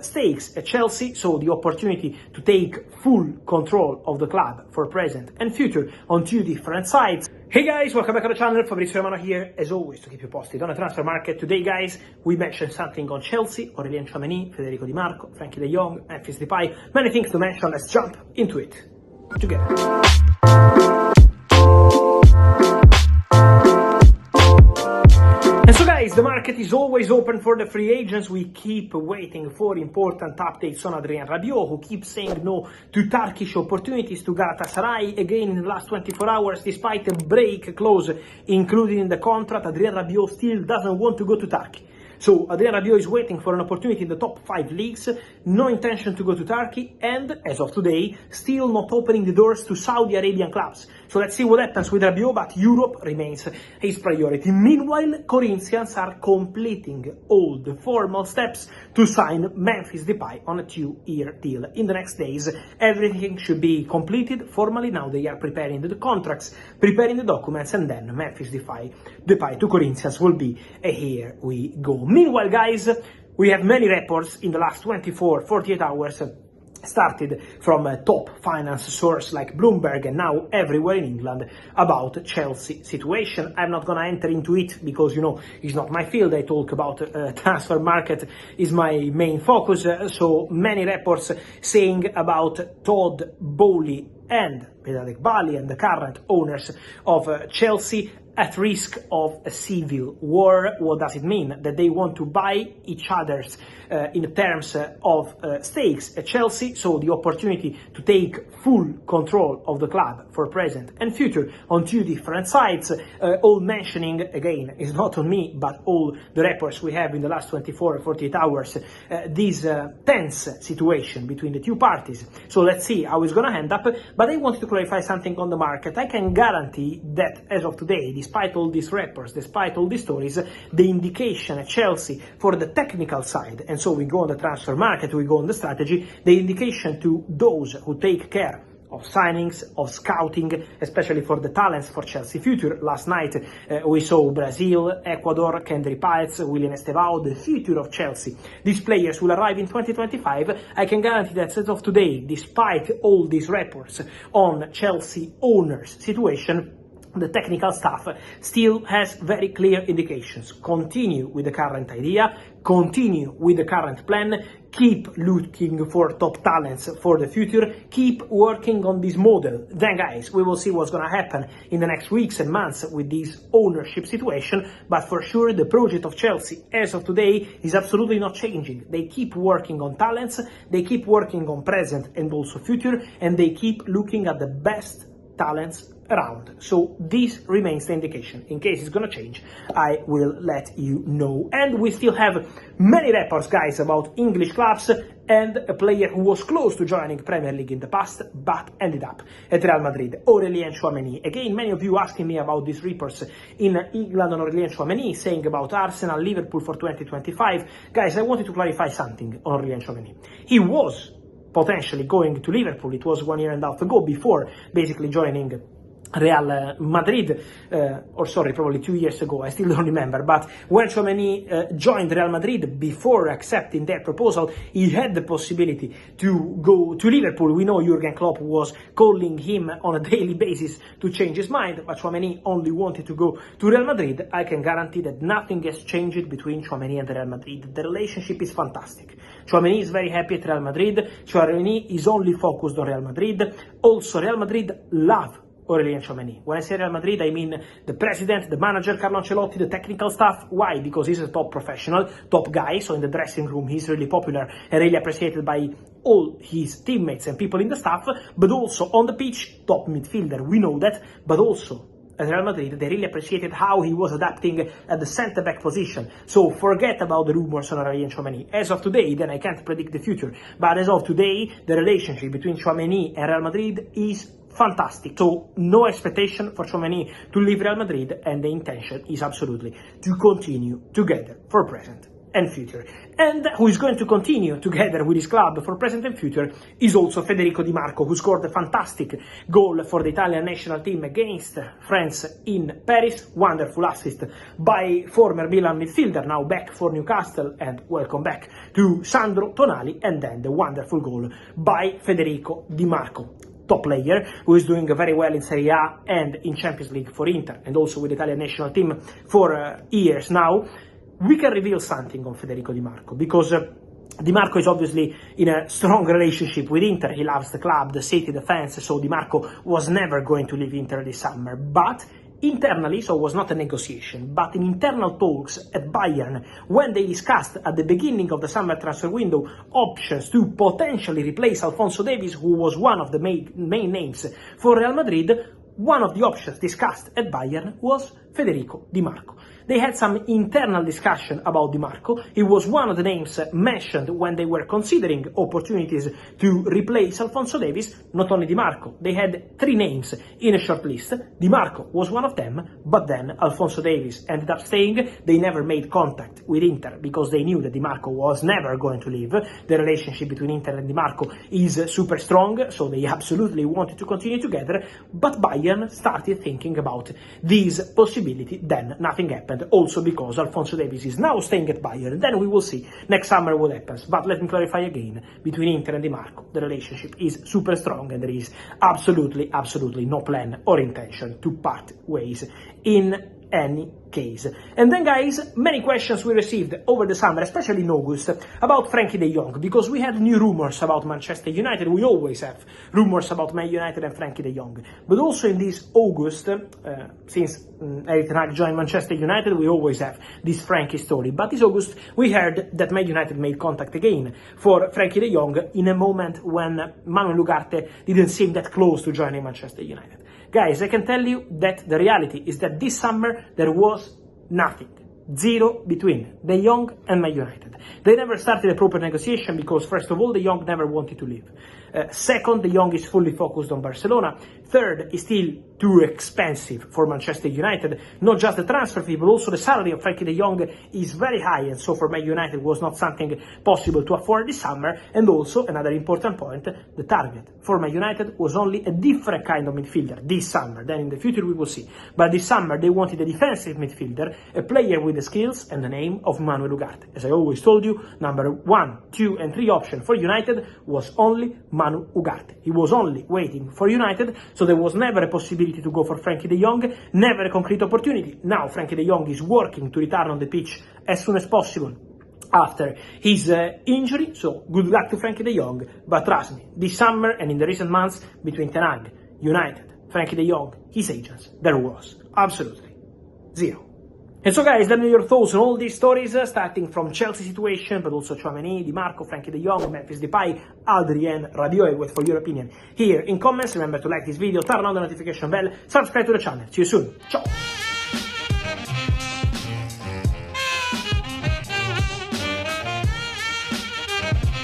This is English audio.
stakes at Chelsea, so the opportunity to take full control of the club for present and future on two different sides. Hey guys, welcome back to the channel. Fabrizio Romano here, as always, to keep you posted on the transfer market. Today, guys, we mentioned something on Chelsea: Adrien Tchouameni, Federico Dimarco, Frenkie de Jong, Memphis, Depay. Many things to mention. Let's jump into it together. And so guys, the market is always open for the free agents. We keep waiting for important updates on Adrien Rabiot, who keeps saying no to Turkish opportunities to Galatasaray. Again, in the last 24 hours, despite a break clause included in the contract, Adrien Rabiot still doesn't want to go to Turkey. So Adrien Rabiot is waiting for an opportunity in the top 5 leagues, no intention to go to Turkey, and as of today, still not opening the doors to Saudi Arabian clubs. So let's see what happens with Rabiot, but Europe remains his priority. Meanwhile, Corinthians are completing all the formal steps to sign Memphis Depay on a 2-year deal. In the next days, everything should be completed formally. Now they are preparing the contracts, preparing the documents, and then Memphis Depay to Corinthians will be a here we go. Meanwhile, guys, we have many reports in the last 48 hours, started from a top finance source like Bloomberg and now everywhere in England, about Chelsea situation. I'm not gonna enter into it because, you know, it's not my field. I talk about transfer market is my main focus. So many reports saying about Todd Bowley and Peter Bali and the current owners of Chelsea at risk of a civil war. What does it mean? That they want to buy each other's in terms of stakes at Chelsea, so the opportunity to take full control of the club for present and future on two different sides. All mentioning, again, is not on me, but all the reports we have in the last 48 hours, this tense situation between the two parties. So let's see how it's gonna end up, but I wanted to clarify something on the market. I can guarantee that as of today, despite all these reports, despite all these stories, the indication at Chelsea for the technical side, and so we go on the transfer market, we go on the strategy, the indication to those who take care of signings, of scouting, especially for the talents for Chelsea future. Last night we saw Brazil, Ecuador, Kendry Páez, William Estevao, the future of Chelsea. These players will arrive in 2025. I can guarantee that as of today, despite all these reports on Chelsea owners' situation, the technical staff still has very clear indications. Continue with the current idea, continue with the current plan, keep looking for top talents for the future, keep working on this model. Then guys, we will see what's gonna happen in the next weeks and months with this ownership situation, but for sure the project of Chelsea as of today is absolutely not changing. They keep working on talents, they keep working on present and also future, and they keep looking at the best talents around. So this remains the indication. In case it's gonna change, I will let you know. And we still have many reports, guys, about English clubs and a player who was close to joining Premier League in the past but ended up at Real Madrid, Aur&eacute Tchouameni. Again, many of you asking me about these reports in England on Aur&eacute Tchouameni, saying about Arsenal, Liverpool for 2025. Guys, I wanted to clarify something on Aur&eacute Tchouameni. He was potentially going to Liverpool. It was 1.5 years ago, before basically joining Real Madrid, or sorry, probably 2 years ago, I still don't remember, but when Tchouameni joined Real Madrid, before accepting their proposal, he had the possibility to go to Liverpool. We know Jurgen Klopp was calling him on a daily basis to change his mind, but Tchouameni only wanted to go to Real Madrid. I can guarantee that nothing has changed between Tchouameni and Real Madrid. The relationship is fantastic. Tchouameni is very happy at Real Madrid. Tchouameni is only focused on Real Madrid. Also, Real Madrid love Aur&eacute Tchouameni. When I say Real Madrid, I mean the president, the manager, Carlo Ancelotti, the technical staff. Why? Because he's a top professional, top guy, so in the dressing room he's really popular and really appreciated by all his teammates and people in the staff, but also on the pitch, top midfielder, we know that, but also at Real Madrid, they really appreciated how he was adapting at the centre-back position. So forget about the rumors on Adrien Tchouameni. As of today, then I can't predict the future, but as of today, the relationship between Tchouameni and Real Madrid is fantastic. So no expectation for Tchouameni to leave Real Madrid, and the intention is absolutely to continue together for present and future. And who is going to continue together with his club for present and future is also Federico Dimarco, who scored a fantastic goal for the Italian national team against France in Paris. Wonderful assist by former Milan midfielder, now back for Newcastle, and welcome back to Sandro Tonali, and then the wonderful goal by Federico Dimarco. Top player who is doing very well in Serie A and in Champions League for Inter, and also with the Italian national team for years now. We can reveal something on Federico Dimarco, because Dimarco is obviously in a strong relationship with Inter. He loves the club, the city, the fans, so Dimarco was never going to leave Inter this summer. But internally, so it was not a negotiation, but in internal talks at Bayern, when they discussed at the beginning of the summer transfer window options to potentially replace Alphonso Davies, who was one of the main names for Real Madrid, one of the options discussed at Bayern was Federico Dimarco. They had some internal discussion about Dimarco. He was one of the names mentioned when they were considering opportunities to replace Alphonso Davies. Not only Dimarco, they had 3 names in a short list. Dimarco was one of them, but then Alphonso Davies ended up staying. They never made contact with Inter because they knew that Dimarco was never going to leave. The relationship between Inter and Dimarco is super strong, so they absolutely wanted to continue together, but Bayern started thinking about this possibility. Then nothing happened, also because Alphonso Davies is now staying at Bayern. Then we will see next summer what happens. But let me clarify again, between Inter and Dimarco, the relationship is super strong, and there is absolutely no plan or intention to part ways in any case. And then, guys, many questions we received over the summer, especially in August, about Frenkie de Jong, because we had new rumors about Manchester United. We always have rumors about Man United and Frenkie de Jong. But also in this August, since Erik ten Hag joined Manchester United, we always have this Frenkie story. But this August, we heard that Man United made contact again for Frenkie de Jong in a moment when Manuel Ugarte didn't seem that close to joining Manchester United. Guys, I can tell you that the reality is that this summer there was nothing. Zero between De Jong and Man United. They never started a proper negotiation because, first of all, De Jong never wanted to leave. Second, De Jong is fully focused on Barcelona. Third, is still too expensive for Manchester United. Not just the transfer fee, but also the salary of Frenkie de Jong is very high, and so for Man United was not something possible to afford this summer. And also, another important point, the target for Man United was only a different kind of midfielder this summer. Then in the future we will see. But this summer they wanted a defensive midfielder, a player with the skills and the name of Manuel Ugarte. As I always told you, number 1, 2 and 3 option for United was only Manu Ugarte. He was only waiting for United, so there was never a possibility to go for Frenkie de Jong, never a concrete opportunity. Now Frenkie de Jong is working to return on the pitch as soon as possible after his injury, so good luck to Frenkie de Jong. But trust me, this summer and in the recent months, between Ten Hag, United, Frenkie de Jong, his agents, there was absolutely zero. And so, guys, let me know your thoughts on all these stories, starting from Chelsea situation, but also Tchouameni, Dimarco, Frenkie de Jong, Memphis, Depay, Adrien Rabiot. I wait for your opinion here in comments. Remember to like this video, turn on the notification bell, subscribe to the channel. See you soon. Ciao!